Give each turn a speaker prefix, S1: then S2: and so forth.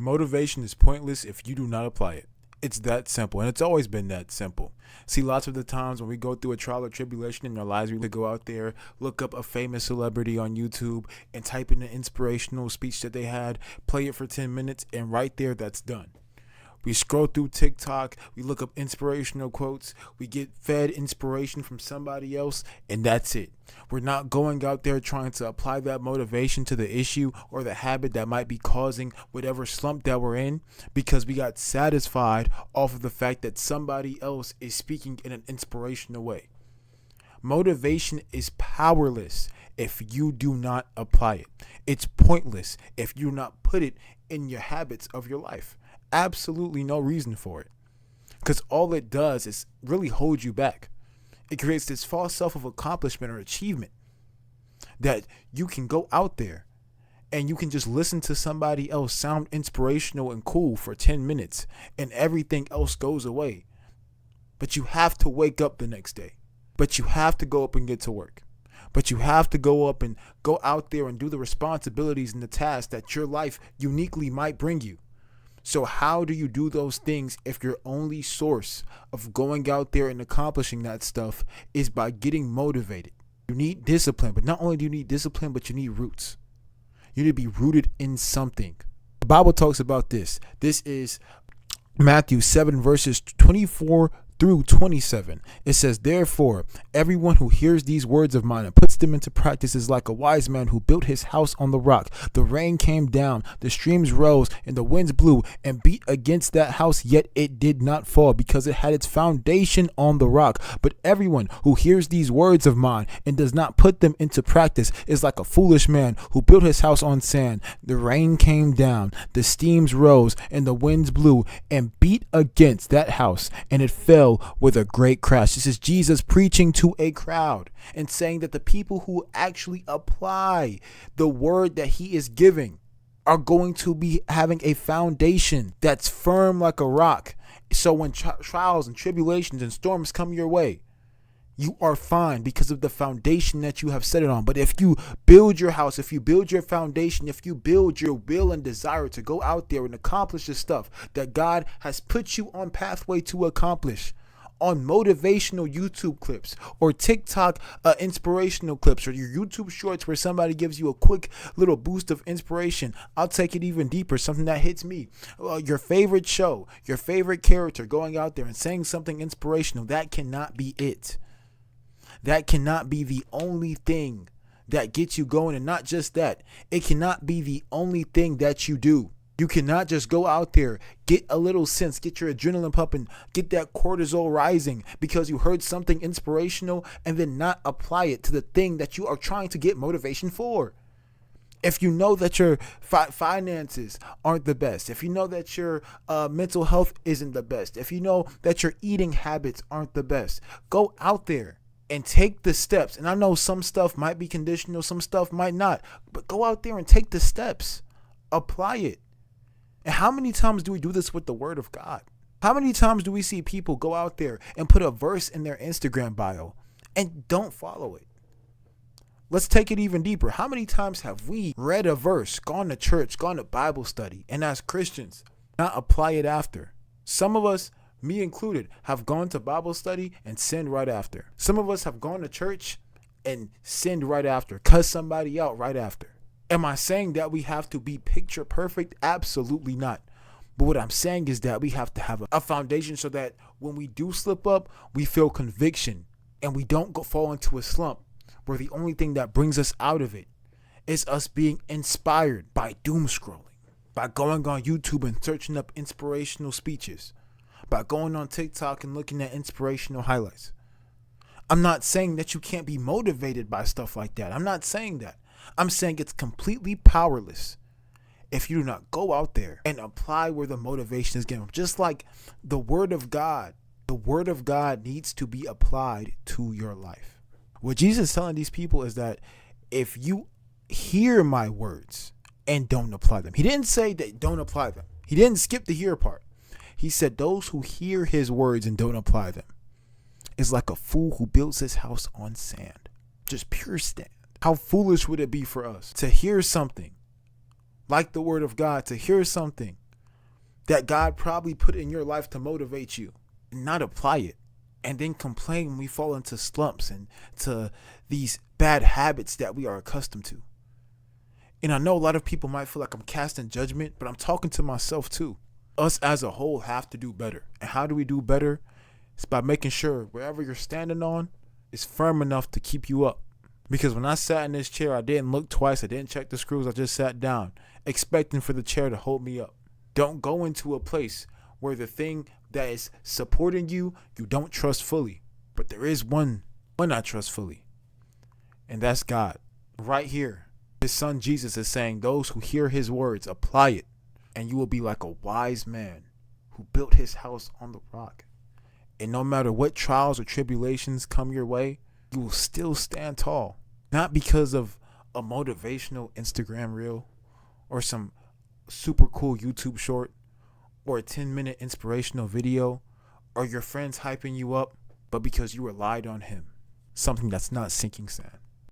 S1: Motivation is pointless if you do not apply it. It's that simple, and it's always been that simple. See, lots of the times when we go through a trial or tribulation in our lives, we go out there, look up a famous celebrity on YouTube, and type in an inspirational speech that they had, play it for 10 minutes, and right there, that's done. We scroll through TikTok, we look up inspirational quotes, we get fed inspiration from somebody else, and that's it. We're not going out there trying to apply that motivation to the issue or the habit that might be causing whatever slump that we're in, because we got satisfied off of the fact that somebody else is speaking in an inspirational way. Motivation is powerless if you do not apply it. It's pointless if you do not put it in your habits of your life. Absolutely no reason for it, because all it does is really hold you back. It creates this false self of accomplishment or achievement that you can go out there and you can just listen to somebody else sound inspirational and cool for 10 minutes and everything else goes away. But you have to wake up the next day. But you have to go up and get to work. But you have to go up and go out there and do the responsibilities and the tasks that your life uniquely might bring you. So how do you do those things if your only source of going out there and accomplishing that stuff is by getting motivated? You need discipline, but not only do you need discipline, but you need roots. You need to be rooted in something. The Bible talks about this. This is Matthew 7 verses 24 through 27. It says, "Therefore, everyone who hears these words of mine and puts them into practice is like a wise man who built his house on the rock. The rain came down, the streams rose, and the winds blew and beat against that house, yet it did not fall, because it had its foundation on the rock. But everyone who hears these words of mine and does not put them into practice is like a foolish man who built his house on sand. The rain came down, the streams rose, and the winds blew and beat against that house, and it fell with a great crash." This is Jesus preaching to a crowd and saying that the people who actually apply the word that he is giving are going to be having a foundation that's firm like a rock. So when trials and tribulations and storms come your way, you are fine because of the foundation that you have set it on. But if you build your house, if you build your foundation, if you build your will and desire to go out there and accomplish the stuff that God has put you on pathway to accomplish, on motivational YouTube clips or TikTok inspirational clips, or your YouTube shorts where somebody gives you a quick little boost of inspiration, I'll take it even deeper, something that hits me. Your favorite show, your favorite character going out there and saying something inspirational, that cannot be it. That cannot be the only thing that gets you going. And not just that, it cannot be the only thing that you do. You cannot just go out there, get a little sense, get your adrenaline pumping, get that cortisol rising because you heard something inspirational, and then not apply it to the thing that you are trying to get motivation for. If you know that your finances aren't the best, if you know that your mental health isn't the best, if you know that your eating habits aren't the best, go out there and take the steps. And I know some stuff might be conditional, some stuff might not, but go out there and take the steps. Apply it. And how many times do we do this with the word of God? How many times do we see people go out there and put a verse in their Instagram bio and don't follow it? Let's take it even deeper. How many times have we read a verse, gone to church, gone to Bible study, and as Christians, not apply it after? Some of us, me included, have gone to Bible study and sinned right after. Some of us have gone to church and sinned right after, cussed somebody out right after. Am I saying that we have to be picture perfect? Absolutely not. But what I'm saying is that we have to have a foundation so that when we do slip up, we feel conviction and we don't fall into a slump where the only thing that brings us out of it is us being inspired by doom scrolling, by going on YouTube and searching up inspirational speeches, by going on TikTok and looking at inspirational highlights. I'm not saying that you can't be motivated by stuff like that. I'm not saying that. I'm saying it's completely powerless if you do not go out there and apply where the motivation is given. Just like the word of God needs to be applied to your life. What Jesus is telling these people is that if you hear my words and don't apply them, he didn't say that don't apply them. He didn't skip the hear part. He said those who hear his words and don't apply them is like a fool who builds his house on sand, just pure sand. How foolish would it be for us to hear something like the word of God, to hear something that God probably put in your life to motivate you and not apply it, and then complain when we fall into slumps and to these bad habits that we are accustomed to. And I know a lot of people might feel like I'm casting judgment, but I'm talking to myself too. Us as a whole have to do better. And how do we do better? It's by making sure wherever you're standing on is firm enough to keep you up. Because when I sat in this chair, I didn't look twice. I didn't check the screws. I just sat down, expecting for the chair to hold me up. Don't go into a place where the thing that is supporting you, you don't trust fully. But there is one I trust fully. And that's God. Right here, his son Jesus is saying, those who hear his words, apply it, and you will be like a wise man who built his house on the rock. And no matter what trials or tribulations come your way, you will still stand tall. Not because of a motivational Instagram reel or some super cool YouTube short or a 10-minute inspirational video or your friends hyping you up, but because you relied on him. Something that's not sinking sand.